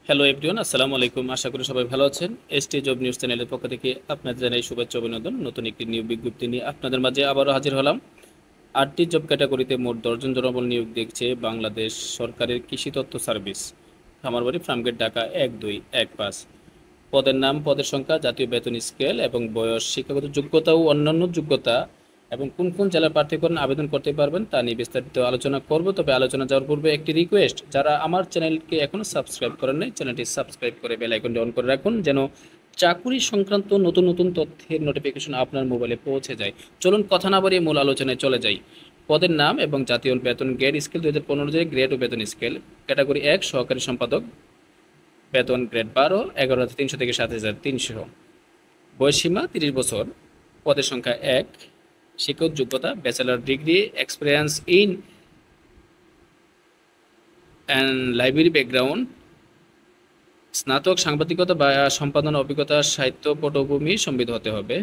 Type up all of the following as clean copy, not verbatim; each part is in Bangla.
হ্যালো এভরিওয়ান, আসসালামু আলাইকুম। আশা করি সবাই ভালো আছেন। এসটি জব নিউজ চ্যানেলের পক্ষ থেকে আপনাদের জানাই শুভেচ্ছা অভিনন্দন। নতুন একটি নিয়োগ বিজ্ঞপ্তি নিয়ে আপনাদের মাঝে আবারও হাজির হলাম। 8টি জব ক্যাটাগরিতে মোট 10 জন জনবল নিয়োগ দেখছে বাংলাদেশ সরকারের কৃষি তথ্য সার্ভিস, খামারবাড়ি, ফার্মগেট, ঢাকা 1215। পদের নাম, পদের সংখ্যা, জাতীয় বেতন স্কেল এবং বয়স, শিক্ষাগত যোগ্যতা ও অন্যান্য যোগ্যতা এবং কোন কোন জেলার প্রার্থীগণ আবেদন করতে পারবেন তা নিয়ে বিস্তারিত আলোচনা করব। তবে আলোচনা যাওয়ার পূর্বে একটি রিকোয়েস্ট, যারা আমার চ্যানেলকে এখনও সাবস্ক্রাইব করেন নাই, চ্যানেলটি সাবস্ক্রাইব করে বেল আইকনটি অন করে রাখুন, যেন চাকুরি সংক্রান্ত নতুন নতুন তথ্যের নোটিফিকেশন আপনার মোবাইলে পৌঁছে যায়। চলুন কথা না বাড়িয়ে মূল আলোচনায় চলে যাই। পদের নাম এবং জাতীয় বেতন গ্রেড স্কেল 2015 অনুযায়ী গ্রেড ও বেতন স্কেল। ক্যাটাগরি 1 সহকারী সম্পাদক, বেতন গ্রেড 12, 11,300 থেকে 7,300। বয়সসীমা 30 বছর। পদের সংখ্যা 1। শিক্ষক যোগ্যতা bachelor degree, experience in and library background, স্নাতক সাংবাদিকতা বা সম্পাদনা অভিজ্ঞতা, সাহিত্য পটভূমি সমৃদ্ধ হতে হবে।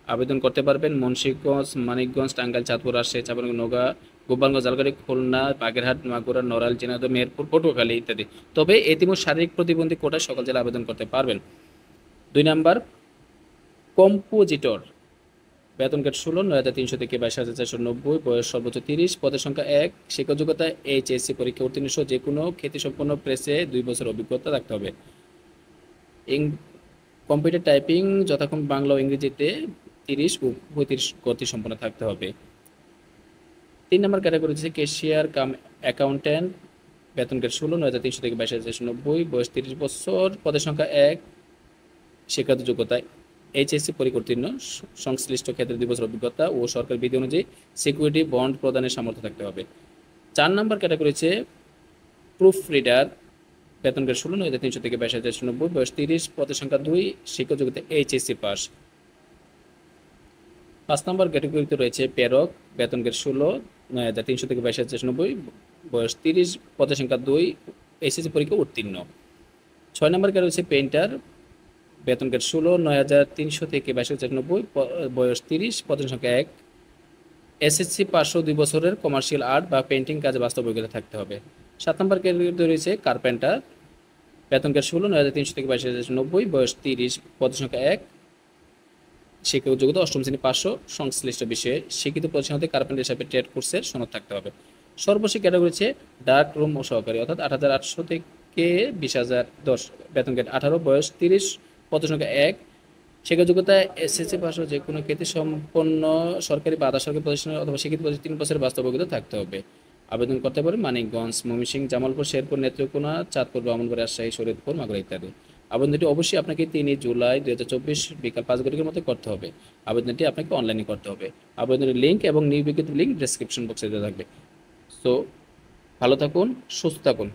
আবেদন করতে পারবেন মুন্সিগঞ্জ, মানিকগঞ্জ, টাঙ্গাইল, চাঁদপুর, রাজশাহী, চাঁপাইনবাবগঞ্জ, নওগাঁ, গোপালগঞ্জ, জালকাঠি, খুলনা, বাগেরহাট, মাগুরা, নড়াইল, ঝিনাইদহ, মেহেরপুর, পটুয়াখালী ইত্যাদি। তবে এতিমধ্যে শারীরিক প্রতিবন্ধী কোটায় সকল জেলা আবেদন করতে পারবেন। 2 নাম্বার কম্পোজিটর, বেতন গ্রেড 16, 9,300 থেকে 22,490, বয়স সর্বোচ্চ 30, পদের সংখ্যা 1। শিক্ষক যোগ্যতা এইচএসসি পরীক্ষা উত্তীর্ণ সহ যে কোনো খ্যাতিসম্পন্ন প্রেসে 2 বছর অভিজ্ঞতা থাকতে হবে। কম্পিউটার টাইপিং যথাক্রমে বাংলা ও ইংরেজিতে 30 ও 35 গতি সম্পন্ন থাকতে হবে। 3 নম্বর ক্যাটাগরি হচ্ছে ক্যাশিয়ার কাম অ্যাকাউন্ট্যান্ট, বেতন গ্রেড 16, 9,300 থেকে 22,490, বয়স 30 বছর, পদের সংখ্যা 1। শিক্ষাগত যোগ্যতা এইচএসসি পরীক্ষা উত্তীর্ণ, সংশ্লিষ্ট ক্ষেত্রে 2 বছর অভিজ্ঞতা ও সরকার বিধি অনুযায়ী সিকিউরিটি বন্ড প্রদানের সামর্থ্য থাকতে হবে। 4 নম্বর ক্যাটাগরি হচ্ছে প্রুফ রিডার, বেতন গ্রেড 16, 9,300 থেকে 22,490, বয়স 30, পদের সংখ্যা 2। শিক্ষক যোগ্যতা এইচএসসি পাস। 5 নম্বর ক্যাটাগরিতে রয়েছে প্রেরক, বেতন গ্রেড 16, 9,300 থেকে 22,490, বয়স 30, পদের সংখ্যা 2, এসএসসি পরীক্ষা উত্তীর্ণ। 6 নম্বর ক্যাটাগরি হচ্ছে পেইন্টার, বেতন গ্রেড 16, 9,300 থেকে 22,490, বয়স 30, পদের সংখ্যা 1। এসএসসি 502 বছরের কমার্শিয়াল আর্ট বা পেন্টিং কাজে বাস্তব অভিজ্ঞতা থাকতে হবে। 7 নম্বর ক্যাটাগরিতে রয়েছে কার্পেন্টার, বেতন গ্রেড 16, 9,300 থেকে 22,490, বয়স 30, পদের সংখ্যা 1। শিক্ষক যোগ্যতা অষ্টম শ্রেণী 500, সংশ্লিষ্ট বিষয়ে শিক্ষিত প্রতিষ্ঠান হতে কার্পেন্টার হিসাবে ট্রেড কোর্সের সনদ থাকতে হবে। সর্বশেষ ক্যাটাগরি হচ্ছে ডার্ক রুম ও সহকারী, অর্থাৎ 8,800 থেকে 20,010, বেতন গ্রেড 18, বয়স 30, পদের সংখ্যা 1। শিক্ষা যোগ্যতা এসএসসি পাস যে কোনো খ্যাতি সম্পন্ন সরকারি বা আধা সরকারি প্রতিষ্ঠান অথবা শিক্ষিত প্রতিষ্ঠান 3 বছরের বাস্তব অভিজ্ঞতা থাকতে হবে। আবেদন করতে পারে মানিকগঞ্জ, ময়মনসিংহ, জামালপুর, শেরপুর, নেত্রকোনা, চাঁদপুর, ব্রাহ্মণবাড়িয়া, রাজশাহী, শরীয়তপুর, মাগুরা ইত্যাদি। আবেদনটি অবশ্যই আপনাকে 3 জুলাই 2024 বিকাল 5 ঘটিকার মধ্যে করতে হবে। আবেদনটি আপনাকে অনলাইনে করতে হবে। আবেদনের লিঙ্ক এবং নিয়োগ বিজ্ঞপ্তির লিঙ্ক ডেসক্রিপশন বক্সে দেওয়া থাকবে। সো ভালো থাকুন, সুস্থ থাকুন।